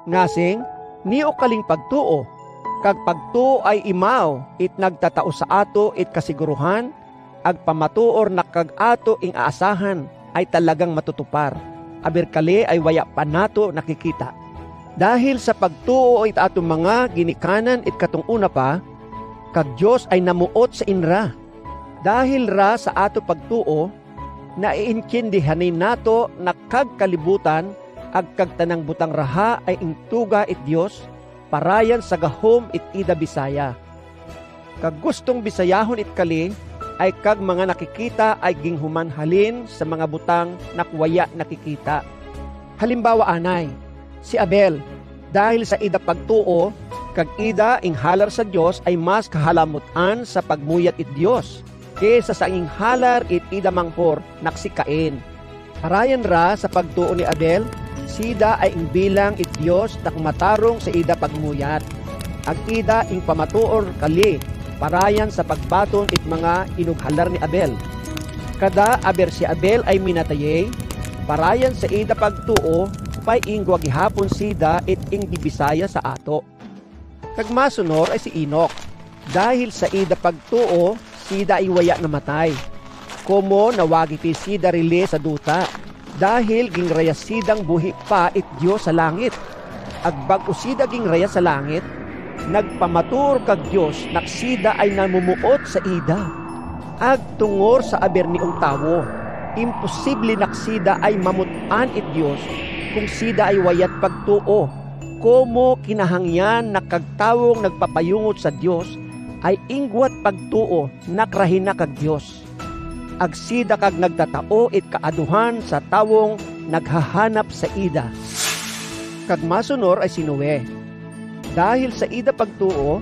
Ngasing, niyo kaling pagtuo, kag pagtuo ay imaw, it nagtatao sa ato it kasiguruhan, ag pamatuor na kag ato ing aasahan, ay talagang matutupar. Aber kali ay waya pa nato nakikita. Dahil sa pagtuo it ato mga ginikanan it katong una pa, kag Diyos ay namuot sa inra. Dahil ra sa ato pagtuo, naiintindihanin nato na kag kalibutan, ag kag tanang butang raha ay ingtuga it Diyos, parayan sa gahom it ida Bisaya. Kag gustong Bisayahon it kali, ay kag mga nakikita ay ginghuman halin sa mga butang nakwaya nakikita. Halimbawa anay, si Abel, dahil sa ida pagtuo, kag ida ing halar sa Diyos ay mas kahalamutan sa pagmuyat it Diyos, kaysa sa ing halar it ida manghor naksikain. Parayan ra sa pagtuo ni Abel, sida ay ing bilang it Diyos na kumatarong sa ida pagmuyat. Ag ida ing pamatuor kali, parayan sa pagbaton it mga inughalar ni Abel. Kada aber si Abel ay minatayay, parayan sa ida pagtuo, pay ingwa gihapon sida it ing Bisaya sa ato. Kagmasunor ay si Enoch, dahil sa ida pagtuo, sida ay waya namatay. Komo nawagi ti sida rile sa duta, dahil gingraya sidang buhi pa it Diyos sa langit. Agbag usida gingraya sa langit, nagpamatur kag Diyos naksida ay namumuot sa ida. Ag tungor sa aber niong tawo, imposible naksida ay mamutan it Diyos kung sida ay wayat pagtuo. Komo kinahangyan na kagtawong nagpapayungot sa Diyos ay ingwat pagtuo nakrahina kag Diyos. Agsida kag nagtatao it kaaduhan sa tawong naghahanap sa ida. Kag masunor ay si Noe. Dahil sa ida pagtuo,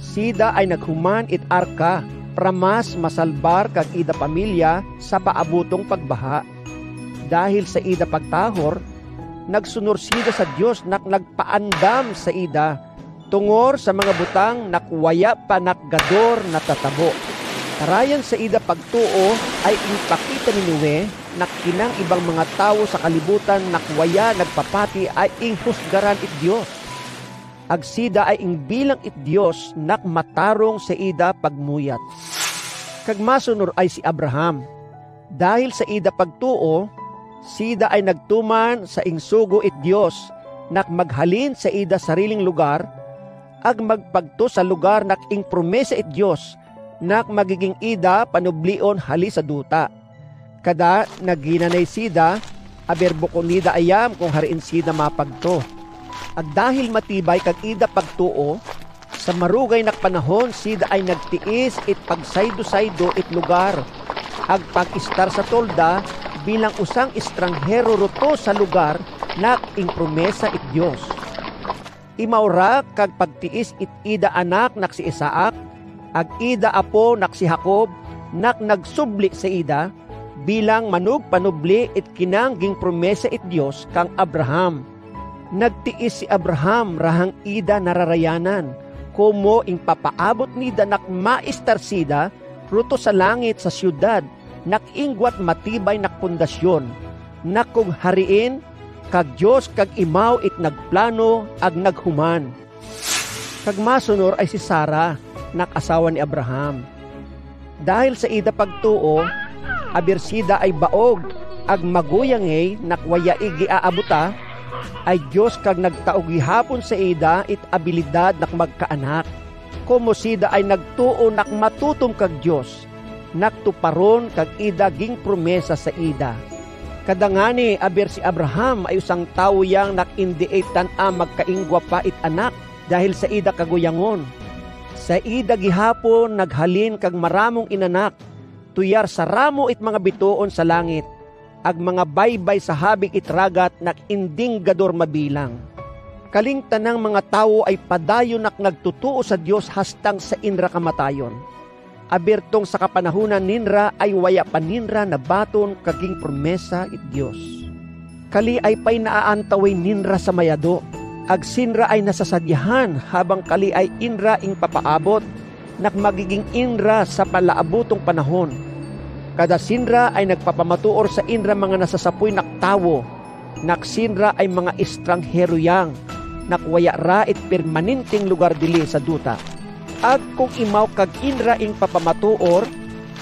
sida ay naghuman it arka, pramas masalbar kag ida pamilya sa paabutong pagbaha. Dahil sa ida pagtahor, nagsunor sida sa Diyos nagpaandam sa ida, tungor sa mga butang nakwaya pa nakgador natatabo. Karayan sa ida pagtuo ay ipakita ni Noe na kinang ibang mga tao sa kalibutan nakwaya nagpapati ay inghusgaran it Diyos. Agsida ay ingbilang it Diyos nakmatarong sa ida pagmuyat. Kagmasunor ay si Abraham. Dahil sa ida pagtuo, sida ay nagtuman sa ingsugo it Diyos nak maghalin sa ida sariling lugar, ag magpagto sa lugar nak ing promesa it Diyos, nak magiging ida panublion hali sa duta. Kada naginanay sida, aber bukon nida ayam kung hariin sida mapagto. Ag dahil matibay kag ida pagtuo, sa marugay nak panahon sida ay nagtiis it pagsaydo-saydo it lugar, ag pag-istar sa tolda bilang usang estranghero roto sa lugar nak ing promesa it Diyos. Imaura kag pagtiis it ida anak nak si Isaac, ag ida apo nak si Jacob, nak nagsubli sa ida, bilang manug panubli it kinangging promesa it Diyos kang Abraham. Nagtiis si Abraham rahang ida nararayanan, komo ing papaabot nida nak maistar sida, ruto sa langit sa siyudad, nak ingwat matibay nak pundasyon, nak kung hariin, kag Diyos kag imaw it nagplano ag naghuman. Kag masunor ay si Sara, nak asawa ni Abraham. Dahil sa ida pagtuo, aber sida ay baog, ag maguyangay nakwaya igi aabuta, ay Diyos kag nagtaog gihapon sa ida it abilidad nak magkaanak. Komo sida ay nagtuo nak matutom kag Diyos, naktuparon kag ida ging promesa sa ida. Kadangani aber si Abraham ay usang tawo yang nakindiitan magkaingwa pa it anak dahil sa ida kaguyangon. Sa ida gihapon naghalin kag maramong inanak, tuyar sa ramo it mga bituon sa langit, ag mga baybay sa habig itragat nak inding gador mabilang. Kaling tanang mga tao ay padayon nak nagtutuo sa Diyos hastang sa inra kamatayon. Abertong sa kapanahunan ninra ay waya pa ninra na baton kaging promesa it Diyos. Kali ay pay naaantaway ninra sa mayado, ag sinra ay nasasadyahan habang kali ay inra ing papaabot, nak magiging inra sa palaabutong panahon. Kada sinra ay nagpapamatuor sa inra mga nasasapoy nak tawo, nak sinra ay mga estranghero yang, nakwaya ra it permanenteng lugar dili sa duta. Ag kung imaw kag inra ing papamatuor,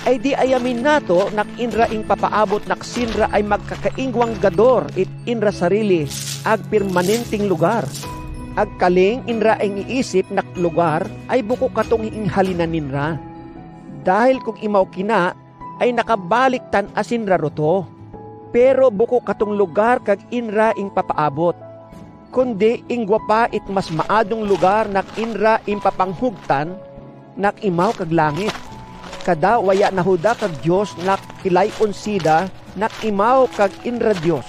ay di ayamin nato nak inra ing papaabot nak sinra ay magkakaingwang gador it inra sarili ag permanenteng lugar. Ag kaling inra ing iisip nak lugar ay buko katong ing halinan ninra. Dahil kung imaw kina ay nakabalik tan asinra roto. Pero buko katong lugar kag inra ing papaabot. Kundi ing gwapa it mas maadong lugar nak inra ing papanghugtan nak imaw kag langit. Kada waya nahuda kag Dios nak kilayon sida nak imaw kag inra Dios.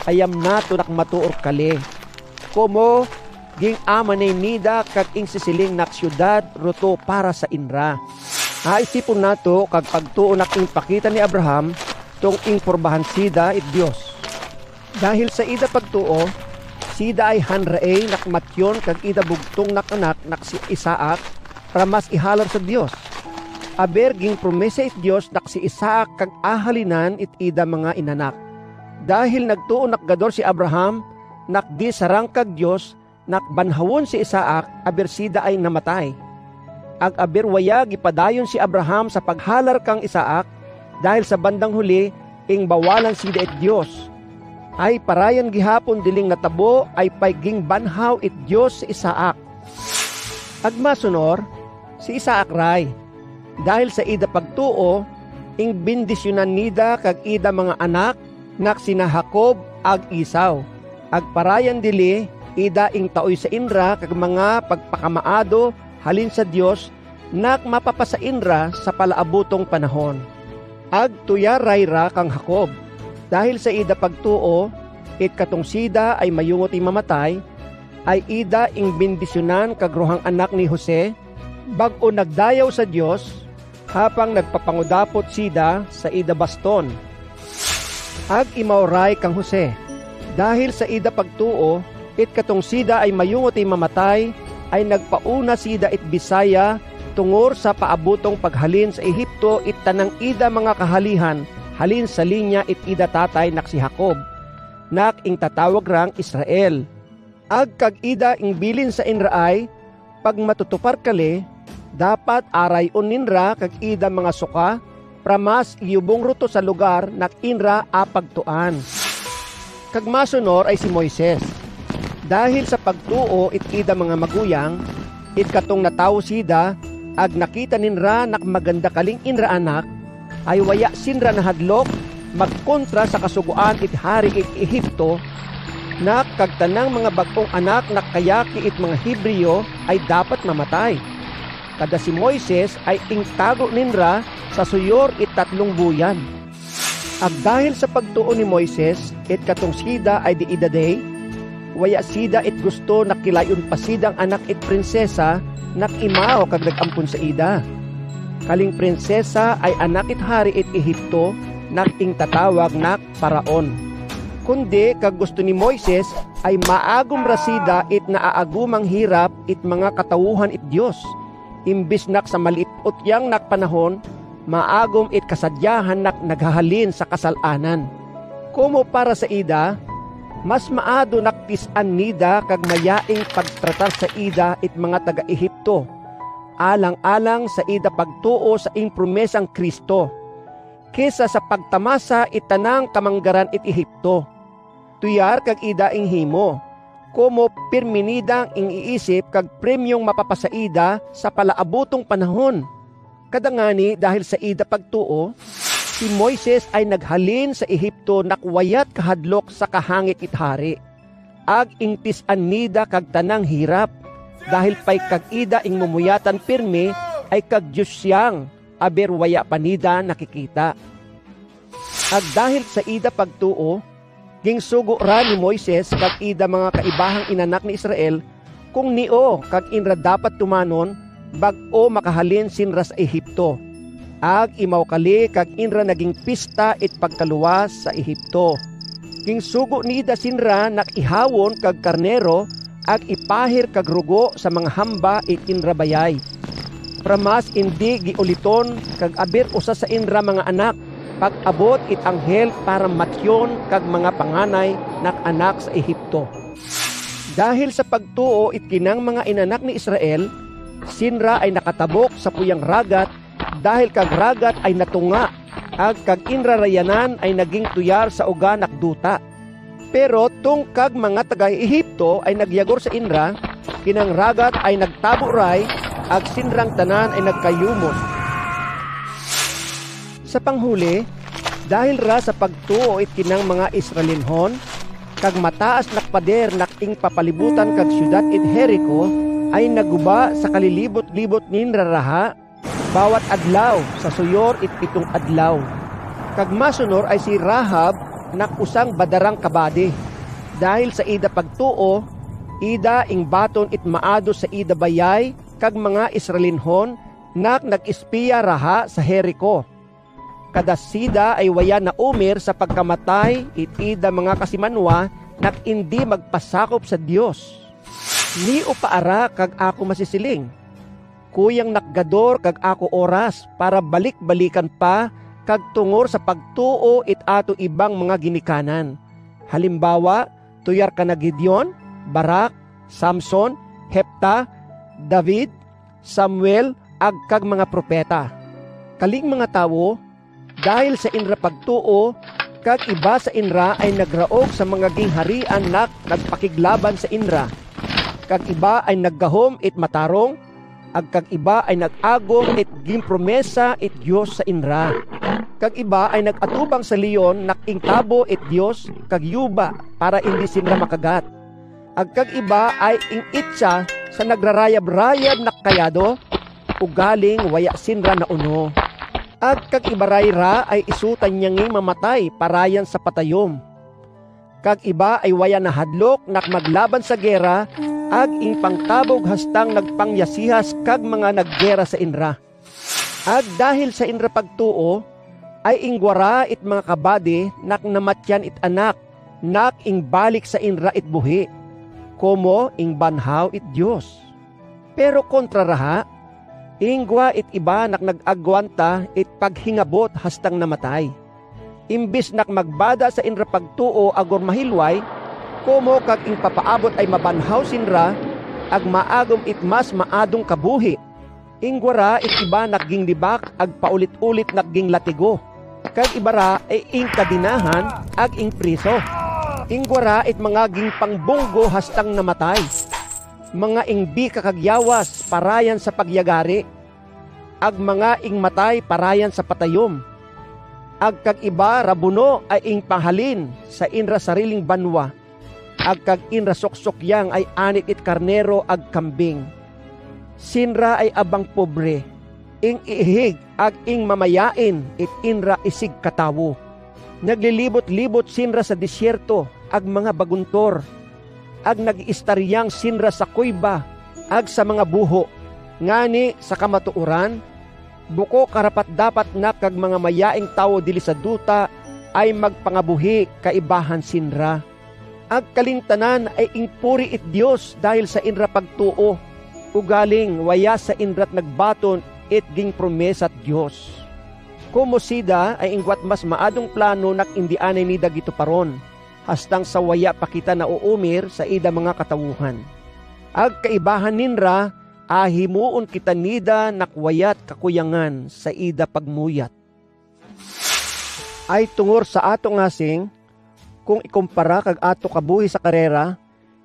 Ayam nato nak matuor kali. Komo ging amanay nida kag ing sisiling nak syudad roto para sa inra. Isipon nato kag pagtuo nak ing pakita ni Abraham tong ing porbahan sida it Dios. Dahil sa ida pagtuo, sida ay hanrae nak matyon kag ida bugtong nak anak nak si Isaac para mas ihalar sa Dios. Aber ging promesa it Dios nak si Isaac kag ahalinan it ida mga inanak. Dahil nagtuo nakgador si Abraham, nakdi sarang kag Dios, nakbanhawon si Isaac, aber sida ay namatay. Ag aber wayag ipadayon si Abraham sa paghalar kang Isaac, dahil sa bandang huli, ing bawalan sida it Dios. Ay parayan gihapon diling natabo, ay paiging banhaw it Dios si Isaac. Ag masunor, si Isaac ray. Dahil sa ida pagtuo, ing bindisyonan nida kag ida mga anak, nak sina Jacob ag Isaw. Ag parayan dili, ida ing taoy sa inra kag mga pagpakamaado halin sa Dios, nak mapapasa inra sa palaabutong panahon. Ag tuya rayra kang Jacob. Dahil sa ida pagtuo, it katong sida ay mayungot ing mamatay, ay ida ing bindisyonan kag rohang anak ni Jose, bag-o nagdayaw sa Dios, hapang nagpapangudapot sida sa ida baston. Ag imauray kang Jose. Dahil sa ida pagtuo, it katong sida ay mayungot ing mamatay, ay nagpauna sida it Bisaya tungor sa paabutong paghalin sa Ehipto it tanang ida mga kahalihan halin sa linya it ida tatay nak si Jacob, nak ing tatawag rang Israel. Ag kag ida ing bilin sa inraay, pag matutupar kali, dapat arayon ninra kag ida mga suka, pramas iyubong ruto sa lugar nak inra apagtuan. Kag masunor ay si Moises. Dahil sa pagtuo it ida mga maguyang, it katong natawo sida, ag nakita ninra nak maganda kaling inra anak, ay waya sinra na hadlok, magkontra sa kasuguan it hari it Ehipto, nak kagtanang mga bagong anak na kayaki it mga Hebreo ay dapat mamatay. Kada si Moises ay ingtago ninra sa suyor it 3 buyan. Ag dahil sa pagtuo ni Moises, it katong sida ay di idaday, waya sida it gusto nakilayon pa sidang anak it prinsesa nak imaw kag nagampun sa ida. Kaling prinsesa ay anak it hari it Ehipto nak ing tatawag nak Paraon. Kundi kag gusto ni Moises ay maagom rasida it naaagumang hirap it mga katawuhan it Dios. Imbis nak sa malipot yang nak panahon, maagom it kasadyahan nak naghahalin sa kasalanan. Kumo para sa ida, mas maado naktisan nida kag mayaing pagtratar sa ida it mga taga-Ehipto, alang-alang sa ida pagtuo sa ing promesang Kristo, kesa sa pagtamasa itanang kamanggaran it Ehipto. Tuyar kag ida ing himo, kumo pirminidang ing iisip kag premyong mapapasaida sa palaabutong panahon. Kadangani dahil sa ida pagtuo, si Moises ay naghalin sa Ehipto nakwayat kahadlok sa kahangit it hari. Ag ingtisan nida kag tanang hirap, dahil pay kag ida ing mumuyatan pirmi ay kag Diyos siyang, aber waya panida nakikita. Ag dahil sa ida pagtuo, ging sugo ra ni Moises kag ida mga kaibahang inanak ni Israel kung nio kag inra dapat tumanon bag-o makahalin sinra sa Ehipto. Ag imaw kali kag inra naging pista it pagkaluwas sa Ehipto. Ging sugo nida sinra nak ihawon kag karnero ag ipahir kag rugo sa mga hamba it inra bayay. Pramas indi giuliton kag aber usa sa inra mga anak pag-abot it anghel para matyon kag mga panganay nak anak sa Ehipto. Dahil sa pagtuo it kinang mga inanak ni Israel, sinra ay nakatabok sa puyang ragat, dahil kag ragat ay natunga, ag kag inrarayanan ay naging tuyar sa uga nakduta. Pero tung kag mga taga-Ehipto ay nagyagor sa inra, kinang ragat ay nagtaburay, ag sinrang tanan ay nagkayumon. Sa panghuli, dahil ra sa pagtuo it kinang mga Israelinhon, kag mataas nakpader naking papalibutan kag syudad it Jericho, ay naguba sa kalilibot-libot nin raraha, bawat adlaw sa suyor it 7 adlaw. Kag masunor ay si Rahab nakusang badarang kabadi. Dahil sa ida pagtuo, ida ing baton it maado sa ida bayay, kag mga Israelinhon nag-espiya raha sa Jericho. Kada sida ay waya na umir sa pagkamatay it ida mga kasimanwa nak hindi magpasakop sa Dios. Ni upaara kag ako masisiling. Kuyang nakgador kag ako oras para balik-balikan pa kag tungor sa pagtuo it ato ibang mga ginikanan. Halimbawa, tuyar ka na Gideon, Barak, Samson, Hepta, David, Samuel, ag kag mga propeta. Kaling mga tawo, dahil sa inra pagtuo, kag iba sa inra ay nagraog sa mga gingharian nak nagpakiglaban sa inra. Kag iba ay naggahom it matarong, ag kag iba ay nag-agom it gimpromesa it Dios sa inra. Kag iba ay nag-atubang sa leon naking tabo it Dios kag yuba para hindi sinra makagat. Ag kag iba ay ing itsa sa nagrarayab-rayab na kayado, ugaling waya sinra na uno. Ag kag ibarayra ay isutan niyang mamatay parayan sa patayom. Kag iba ay waya na hadlok nak maglaban sa gera, ag ing pangtabog hastang nagpangyasihas kag mga naggera sa inra. Ag dahil sa inra pagtuo, ay ingwara it mga kabadi nak namatyan it anak, nak ing balik sa inra it buhi, komo ing banhaw it Dios. Pero kontraraha, ingwa it iba nak nag-agwanta it paghingabot hastang namatay. Imbis nak magbada sa inra pagtuo agor mahilway, komo kag ing papaabot ay mabanhaw sinra, ag maagom it mas maadong kabuhi. Ingwara it iba naging libak ag paulit-ulit naging latigo. Kag ibara ay ing kadinahan ag ing priso. Ingwara it mga ging pangbunggo hastang namatay. Mga ingbi kakagyawas parayan sa pagyagari, ag mga ing matay parayan sa patayom. Ag kag iba rabuno ay ing panghalin sa inra sariling banwa, ag kag inra soksok-yang ay anit it karnero ag kambing. Sinra ay abang pobre, ing ihig ag ing mamayain it inra isig katawo. Naglilibot-libot sinra sa disyerto ag mga baguntor, ag nag-iistaryang sinra sa kuiba, ag sa mga buho, ngani sa kamatuuran, buko karapat dapat na kag mga mayaing tao dili sa duta, ay magpangabuhi kaibahan sinra. Ag kalintanan ay ingpuri it Dios dahil sa inra pagtuo, ugaling waya sa inrat nagbaton it ging promesat Dios. Kumusida ay ingwat mas maadong plano nak indianay ni dagito paron, hastang sa waya pa kita na uumir sa ida mga katawuhan. Ag kaibahan ninra, ahimuon kita nida nakwayat kakuyangan sa ida pagmuyat. Ay tungor sa ato ngasing, kung ikumpara kag ato kabuhi sa karera,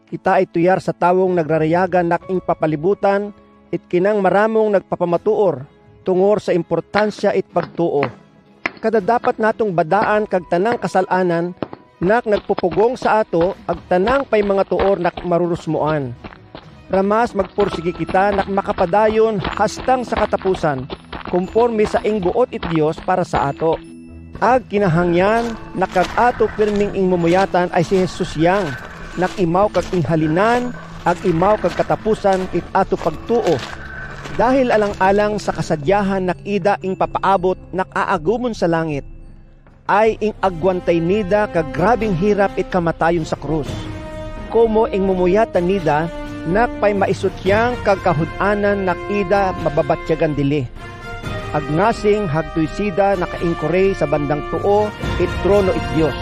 kita ay tuyar sa tawong nagrarayagan naking papalibutan, it kinang maramong nagpapamatuor, tungor sa importansya it pagtuo. Kada dapat natong badaan kag tanang kasalanan, nak nagpupugong sa ato, ag tanang pay mga tuor nak marurusmuan. Ramas magpursigi kita nak makapadayon hastang sa katapusan, kumporme sa ing buot it Dios para sa ato. Ag kinahangyan nakag ato pirming ing mumuyatan ay si Jesus yang, nakimaw kag ing halinan, ag imaw kag katapusan it ato pagtuo. Dahil alang-alang sa kasadyahan nakida ing papaabot nakaagumon sa langit, ay ing agwantay nida kag grabing hirap it kamatayon sa krus. Komo ing mumuyatan nida, nakpay maisutyang kag kahudanan nakida mababatyagan dili. Agnasing hagtuy sida nakaingkore sa bandang tuo it trono it Dios.